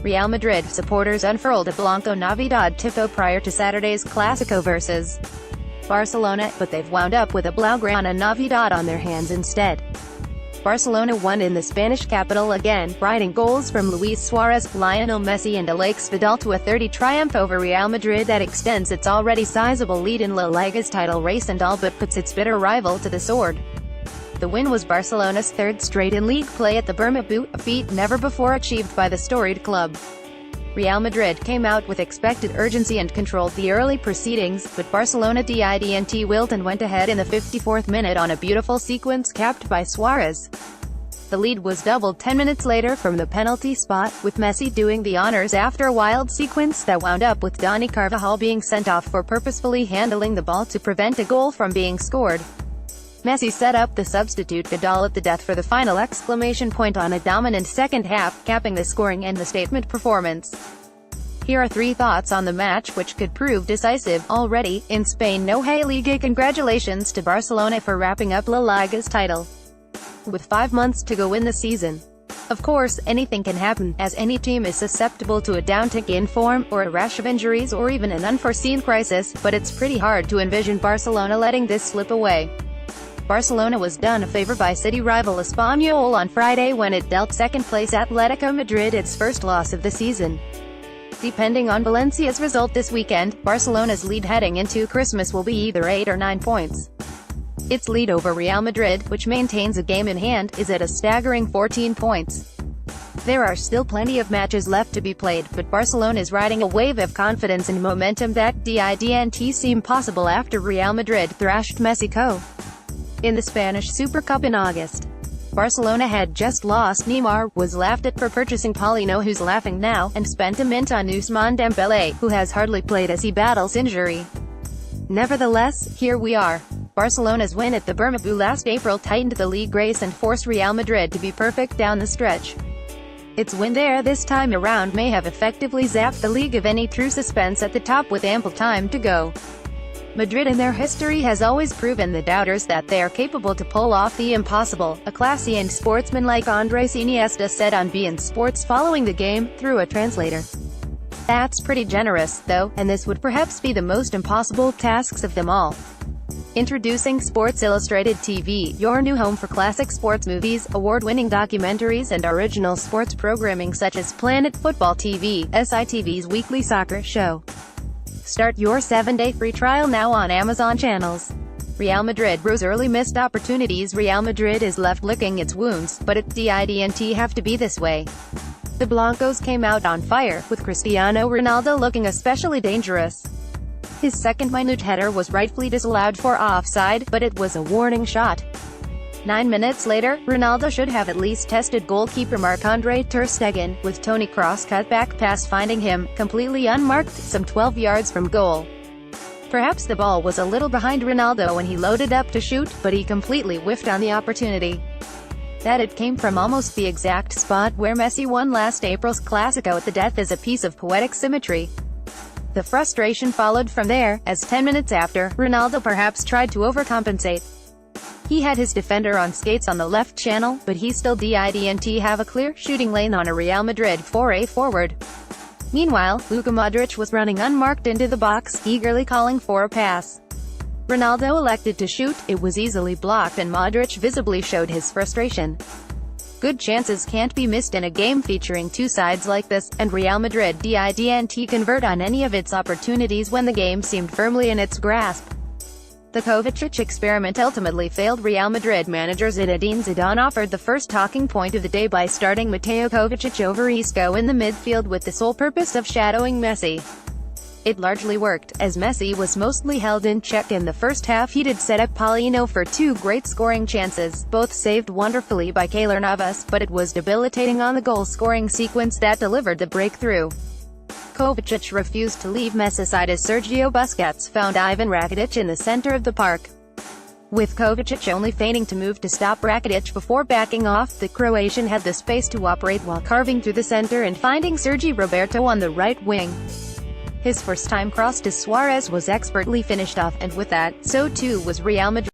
Real Madrid supporters unfurled a Blanco Navidad tifo prior to Saturday's Clasico versus Barcelona, but they've wound up with a Blaugrana Navidad on their hands instead. Barcelona won in the Spanish capital again, riding goals from Luis Suarez, Lionel Messi and Alex Vidal to a 30 triumph over Real Madrid that extends its already sizable lead in La Liga's title race and all but puts its bitter rival to the sword. The win was Barcelona's third straight in league play at the Bernabeu, a feat never before achieved by the storied club. Real Madrid came out with expected urgency and controlled the early proceedings, but Barcelona didn't wilt and went ahead in the 54th minute on a beautiful sequence capped by Suarez. The lead was doubled 10 minutes later from the penalty spot, with Messi doing the honors after a wild sequence that wound up with Dani Carvajal being sent off for purposefully handling the ball to prevent a goal from being scored. Messi set up the substitute Vidal at the death for the final exclamation point on a dominant second half, capping the scoring and the statement performance. Here are 3 thoughts on the match which could prove decisive. Already, in Spain, no Hey Liga. Congratulations to Barcelona for wrapping up La Liga's title with 5 months to go in the season. Of course, anything can happen, as any team is susceptible to a downtick in form, or a rash of injuries or even an unforeseen crisis, but it's pretty hard to envision Barcelona letting this slip away. Barcelona was done a favor by city rival Espanyol on Friday when it dealt second-place Atletico Madrid its first loss of the season. Depending on Valencia's result this weekend, Barcelona's lead heading into Christmas will be either 8 or 9 points. Its lead over Real Madrid, which maintains a game in hand, is at a staggering 14 points. There are still plenty of matches left to be played, but Barcelona is riding a wave of confidence and momentum that didn't seem possible after Real Madrid thrashed Mexico in the Spanish Super Cup in August. Barcelona had just lost Neymar, was laughed at for purchasing Paulino who's laughing now, and spent a mint on Ousmane Dembele, who has hardly played as he battles injury. Nevertheless, here we are. Barcelona's win at the Bernabeu last April tightened the league race and forced Real Madrid to be perfect down the stretch. Its win there this time around may have effectively zapped the league of any true suspense at the top with ample time to go. Madrid in their history has always proven the doubters that they are capable to pull off the impossible, a classy and sportsmanlike Andres Iniesta said on beIN Sports following the game, through a translator. That's pretty generous, though, and this would perhaps be the most impossible tasks of them all. Introducing Sports Illustrated TV, your new home for classic sports movies, award-winning documentaries and original sports programming such as Planet Football TV, SITV's weekly soccer show. Start your 7-day free trial now on Amazon Channels. Real Madrid rose early missed opportunities. Real Madrid is left licking its wounds, but it didn't have to be this way. The Blancos came out on fire, with Cristiano Ronaldo looking especially dangerous. His second minute header was rightfully disallowed for offside, but it was a warning shot. 9 minutes later, Ronaldo should have at least tested goalkeeper Marc-Andre ter Stegen, with Toni Kroos' cutback pass finding him, completely unmarked, some 12 yards from goal. Perhaps the ball was a little behind Ronaldo when he loaded up to shoot, but he completely whiffed on the opportunity. That it came from almost the exact spot where Messi won last April's Clasico at the death is a piece of poetic symmetry. The frustration followed from there, as 10 minutes after, Ronaldo perhaps tried to overcompensate. He had his defender on skates on the left channel, but he still didn't have a clear shooting lane on a Real Madrid 4A forward. Meanwhile, Luka Modric was running unmarked into the box, eagerly calling for a pass. Ronaldo elected to shoot, it was easily blocked and Modric visibly showed his frustration. Good chances can't be missed in a game featuring two sides like this, and Real Madrid didn't convert on any of its opportunities when the game seemed firmly in its grasp. The Kovacic experiment ultimately failed. Real Madrid manager Zinedine Zidane offered the first talking point of the day by starting Mateo Kovacic over Isco in the midfield with the sole purpose of shadowing Messi. It largely worked, as Messi was mostly held in check in the first half. He did set up Paulino for 2 great scoring chances, both saved wonderfully by Keylor Navas, but it was debilitating on the goal-scoring sequence that delivered the breakthrough. Kovacic refused to leave Messi aside as Sergio Busquets found Ivan Rakitic in the center of the park. With Kovacic only feigning to move to stop Rakitic before backing off, the Croatian had the space to operate while carving through the center and finding Sergi Roberto on the right wing. His first-time cross to Suarez was expertly finished off, and with that, so too was Real Madrid.